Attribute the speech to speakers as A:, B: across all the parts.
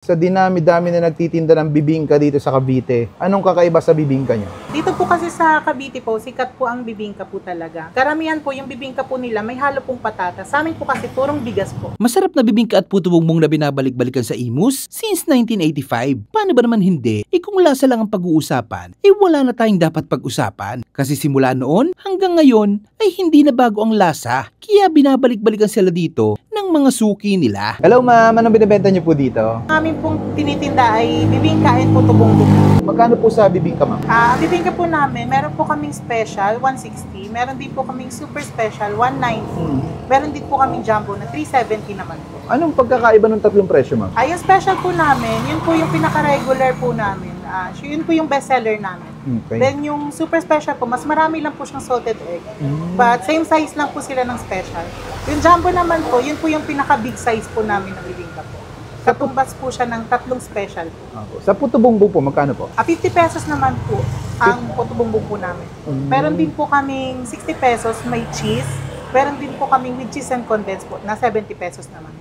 A: Sa dinami-dami na nagtitinda ng bibingka dito sa Cavite, anong kakaiba sa bibingka nyo?
B: Dito po kasi sa Cavite po, sikat po ang bibingka po talaga. Karamihan po yung bibingka po nila may halo pong patatas. Sa amin po kasi purong bigas po.
C: Masarap na bibingka at puto bumbong na binabalik-balikan sa Imus since 1985. Paano ba naman hindi? Kung lasa lang ang pag-uusapan, wala na tayong dapat pag-usapan. Kasi simula noon hanggang ngayon ay hindi na bago ang lasa. Kaya binabalik-balikan sila dito ng mga suki nila.
A: Hello ma'am, anong binibenta nyo po dito?
B: Amin pong tinitinda ay bibingka and puto bongbong.
A: Magkano po sa bibingka ma'am?
B: Ang bibingka po namin, meron po kaming special, 160. Meron din po kaming super special, 190. Meron din po kaming jumbo na 370 naman po.
A: Anong pagkakaiba ng tatlong presyo ma'am?
B: Yung special po namin, yun po yung pinaka-regular po namin. Yun po yung bestseller namin.
A: Okay.
B: Then yung super special po, mas marami lang po siyang salted egg. But same size lang po sila ng special. Yung jumbo naman po, yun po yung pinaka-big size po namin ng bibingka po. Katumbas po siya ng tatlong special po.
A: Sa puto bongbong po, magkano po?
B: 50 pesos naman po ang puto bongbong po namin. Meron din po kaming 60 pesos may cheese. Meron din po kaming with cheese and condensed po na 70 pesos naman.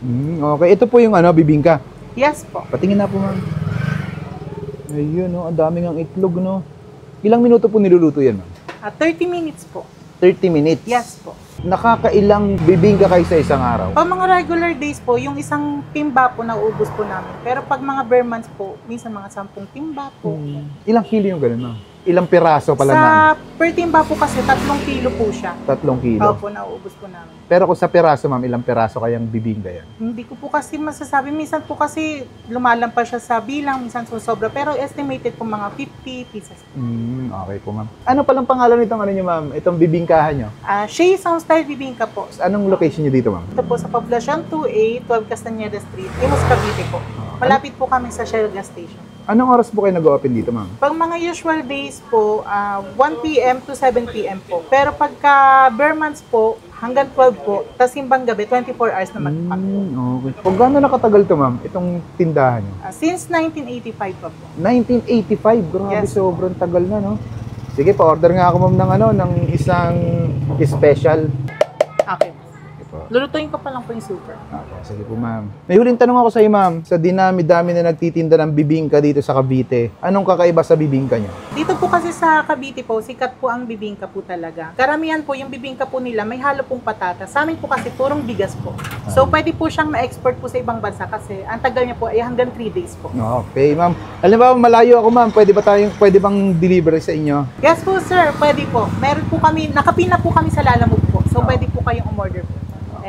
A: Okay, ito po yung bibingka.
B: Yes po.
A: Patingin na po ma'am. Ayun, no, ang daming ang itlog, no. Ilang minuto po niluluto yan ma'am?
B: 30 minutes po.
A: 30 minutes?
B: Yes po.
A: Nakakailang bibingka kayo sa isang araw?
B: Pag mga regular days po, yung isang timba po nauubos po namin. Pero pag mga bare months po, minsan mga 10 timba po.
A: Ilang kilo yung ganun ma'am? Ilang piraso pala
B: Sa
A: namin?
B: per timba po kasi 3 kilo po siya.
A: 3 kilo?
B: Opo, nauubos po namin.
A: Pero kung sa piraso ma'am, ilang piraso kayang bibingka yan?
B: Hindi ko po kasi masasabi. Minsan po kasi lumalampas siya sa bilang, minsan susobra. Pero estimated po mga 50 pieces.
A: Okay po ma'am. Ano palang pangalan nitong nyo ma'am? Itong bibingkahan nyo?
B: Shea Sound Style Bibingka po.
A: Anong location nyo dito ma'am?
B: Ito po sa Poblacion 2A, 12 Castañeda Street, Imus, Cavite po. Malapit po kami sa Shell Gas Station.
A: Anong oras po kayo nag-open dito ma'am?
B: Pag mga usual days po, 1 p.m. to 7 p.m. po. Pero pagka bare months po, hanggang 12 po, tas simbang gabi, 24 hours naman po kami.
A: Okay. Kung gaano nakatagal to ma'am, itong tindahan nyo?
B: Since 1985 pa po.
A: 1985, grabe,
B: Yes.
A: sobrang tagal na, no? Sige, pa-order nga ako ma'am ng isang special.
B: Okay. Lulutuin ko pa lang po yung super.
A: Okay, sige po ma'am. May huling tanong ako sa iyo ma'am. Sa dinami-dami na nagtitinda ng bibingka dito sa Cavite, anong kakaiba sa bibingka nyo?
B: Dito po kasi sa Cavite po, sikat po ang bibingka po talaga. Karamihan po yung bibingka po nila may halo pong patatas. Sa amin po kasi purong bigas po. So pwede po siyang ma-export po sa ibang bansa kasi ang tagal niya po ay hanggang 3 days po.
A: Okay ma'am. Alam ba, malayo ako ma'am. Pwede bang delivery sa inyo?
B: Yes po sir, pwede po. Meron po kami, nakapina po kami sa Lalamove po. So pwede po kayong umorder po.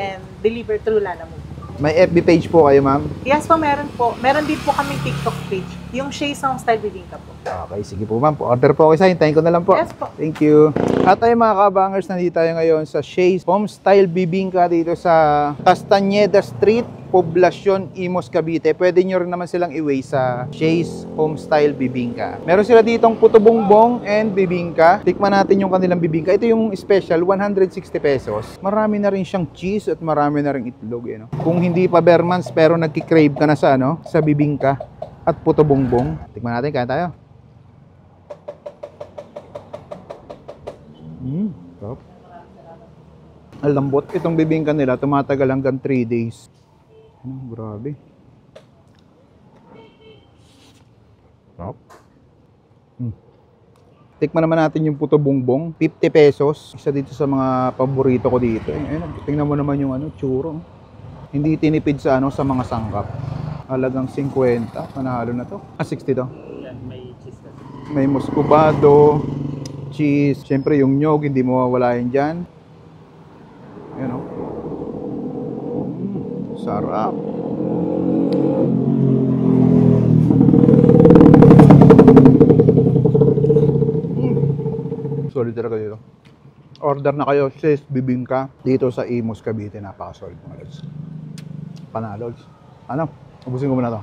B: And deliver through Lalamove.
A: May FB page po kayo ma'am?
B: Yes po, meron po. Meron din po kami TikTok page. Yung Shea Sound Style Bibingka po.
A: Okay, sige po ma'am. Order po ako sa hintayin ko na lang po.
B: Yes po.
A: Thank you. At ay mga kabangers, nandito tayo ngayon sa Shea's Homestyle Bibingka dito sa Castañeda Street, Poblacion, Imus, Cavite. Pwede nyo rin naman silang i-weigh sa Shea's Homestyle Bibingka. Meron sila ditong puto bongbong and bibingka. Tikman natin yung kanilang bibingka. Ito yung special, 160 pesos. Marami na rin siyang cheese at marami na rin itlog. No? Kung hindi pa Bermans pero nagki-crave ka na sa bibingka at puto bongbong. Tikman natin, kaya tayo. Top. Ang lambot. Itong bibingka nila, tumatagal hanggang 3 days. Grabe. Top. Tikman naman natin yung puto bongbong. 50 pesos. Isa dito sa mga paborito ko dito. Ayun, tingnan mo naman yung churro. Hindi tinipid sa sa mga sangkap. Halagang 50. Panalo na to. 60 to.
D: May cheese kasi.
A: May muscovado, cheese. Siyempre yung nyog, hindi mo mawala yan dyan. Ayan o. Sarap. Solid talaga dito. Order na kayo, Shea's Bibingka dito sa Imus, Cavite. Napaka-solid mga lods. Panalo. Ano? Ubusin ko muna to.